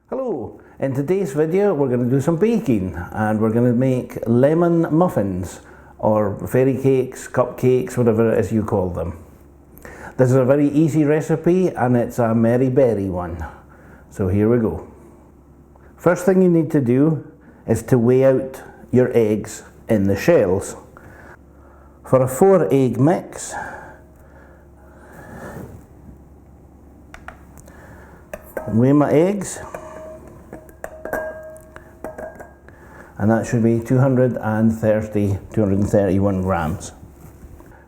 Hello, in today's video we're going to do some baking and we're going to make lemon muffins or fairy cakes, cupcakes, whatever it is you call them. This is a very easy recipe and it's a Mary Berry one. So here we go. First thing you need to do is to weigh out your eggs in the shells. For a 4 egg mix, weigh my eggs. And that should be 231 grams.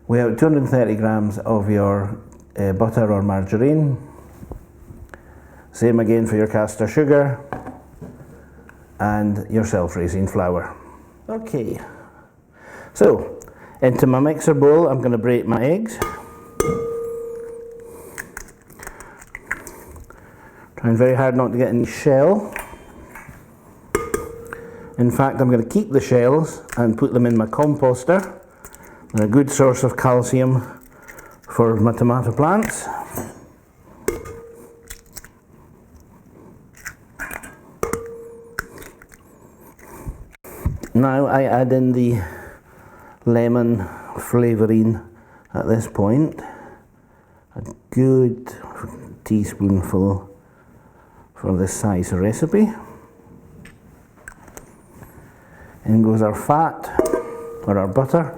Weigh out 230 grams of your butter or margarine. Same again for your castor sugar and your self-raising flour. Okay, so into my mixer bowl I'm going to break my eggs. Trying very hard not to get any shell. In fact, I'm going to keep the shells and put them in my composter. They're a good source of calcium for my tomato plants. Now I add in the lemon flavouring at this point. A good teaspoonful for this size recipe. In goes our fat, or our butter.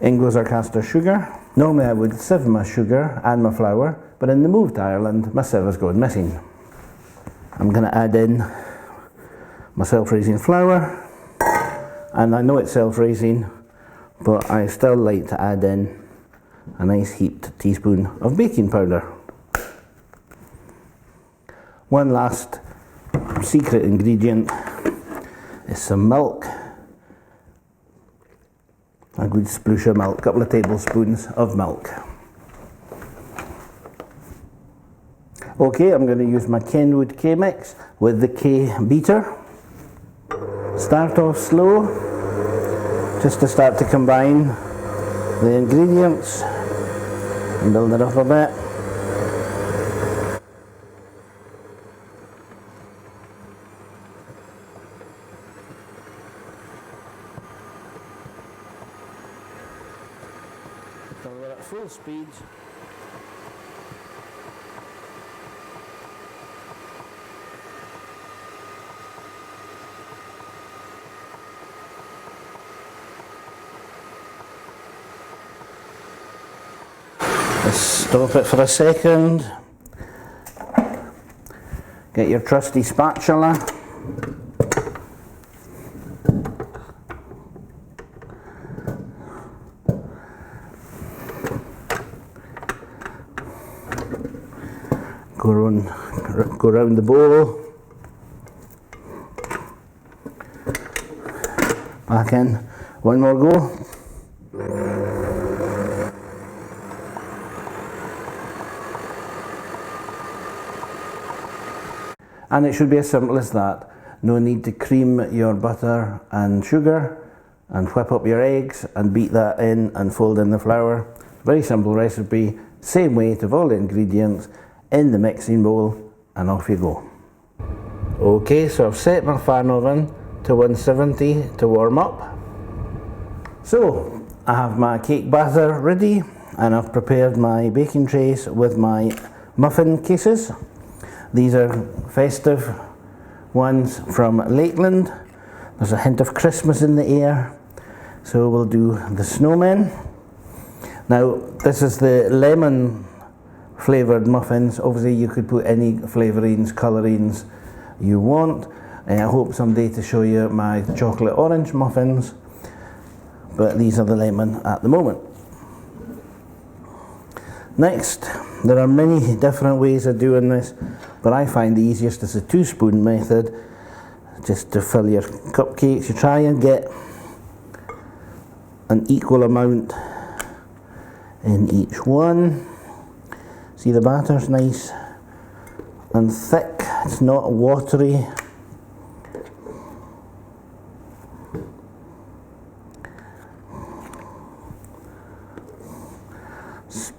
In goes our castor sugar. Normally I would sieve my sugar and my flour, but in the move to Ireland, my sieve is going missing. I'm going to add in my self-raising flour, and I know it's self-raising, but I still like to add in a nice heaped teaspoon of baking powder. One last secret ingredient is some milk. A good sploosh of milk, a couple of tablespoons of milk. Okay, I'm going to use my Kenwood K-mix with the K beater. Start off slow, just to start to combine the ingredients and build it up a bit. So we're at full speed. Let's stop it for a second. Get your trusty spatula. Go around the bowl, back in, one more go. And it should be as simple as that. No need to cream your butter and sugar and whip up your eggs and beat that in and fold in the flour. Very simple recipe, same weight of all the ingredients in the mixing bowl, and off you go. Okay, so I've set my fan oven to 170 to warm up. So I have my cake batter ready and I've prepared my baking trays with my muffin cases. These are festive ones from Lakeland. There's a hint of Christmas in the air, so we'll do the snowmen. Now this is the lemon flavoured muffins. Obviously you could put any flavourings, colourings you want. I hope someday to show you my chocolate orange muffins, but these are the lemon at the moment. Next, there are many different ways of doing this, but I find the easiest is the 2-spoon method, just to fill your cupcakes. You try and get an equal amount in each one. See, the batter's nice and thick, it's not watery.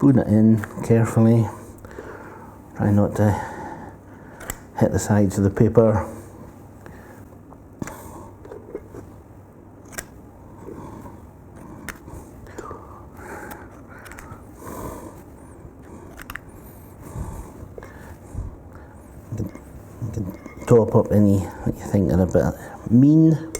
spoon it in carefully. Try not to hit the sides of the paper. You can top up any that you think are a bit mean.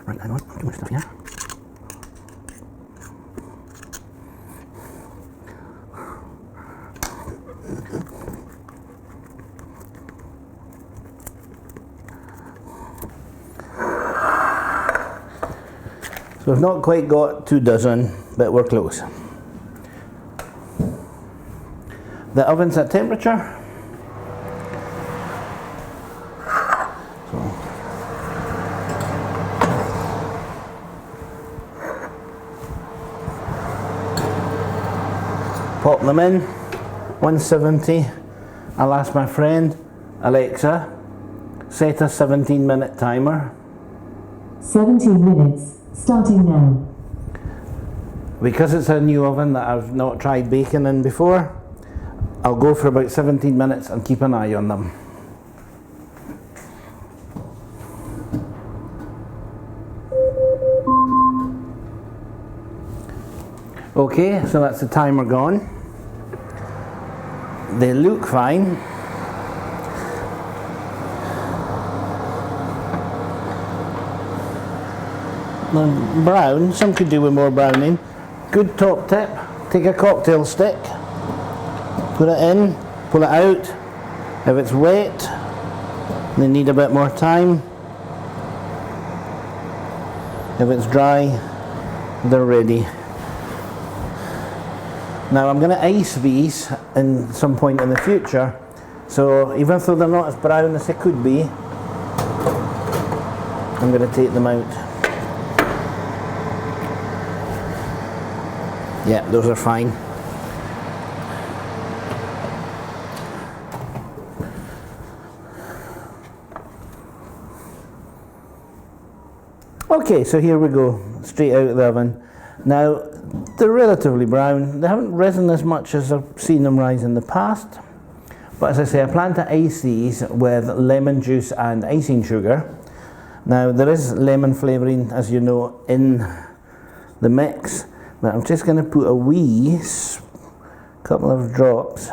Right, I don't want too much stuff here. So we've not quite got 2 dozen, but we're close. The oven's at temperature. Pop them in, 170. I'll ask my friend Alexa, set a 17-minute timer. 17 minutes, starting now. Because it's a new oven that I've not tried baking in before, I'll go for about 17 minutes and keep an eye on them. Okay, so that's the timer gone. They look fine. They're brown, some could do with more browning. Good top tip, take a cocktail stick, put it in, pull it out. If it's wet, they need a bit more time. If it's dry, they're ready. Now I'm going to ice these in some point in the future, so even though they're not as brown as they could be, I'm going to take them out. Yeah, those are fine. Okay, so here we go, straight out of the oven. Now, they're relatively brown. They haven't risen as much as I've seen them rise in the past. But as I say, I plan to ice these with lemon juice and icing sugar. Now, there is lemon flavouring, as you know, in the mix. But I'm just going to put a wee couple of drops,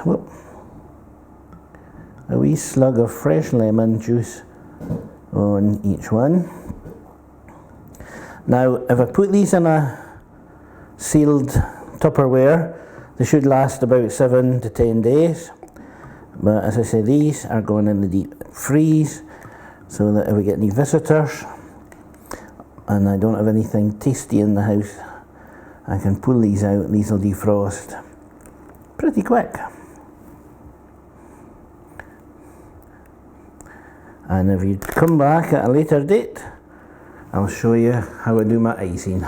a wee slug of fresh lemon juice on each one. Now, if I put these in a sealed Tupperware, they should last about 7 to 10 days. But as I say, these are going in the deep freeze, so that if we get any visitors and I don't have anything tasty in the house, I can pull these out. These will defrost pretty quick. And if you come back at a later date, I'll show you how I do my icing.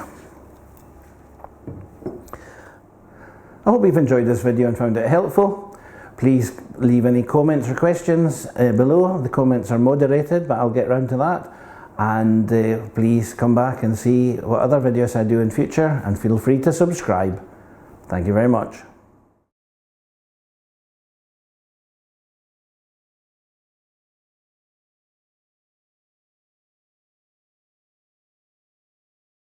I hope you've enjoyed this video and found it helpful. Please leave any comments or questions below. The comments are moderated, but I'll get round to that. And please come back and see what other videos I do in future, and feel free to subscribe. Thank you very much.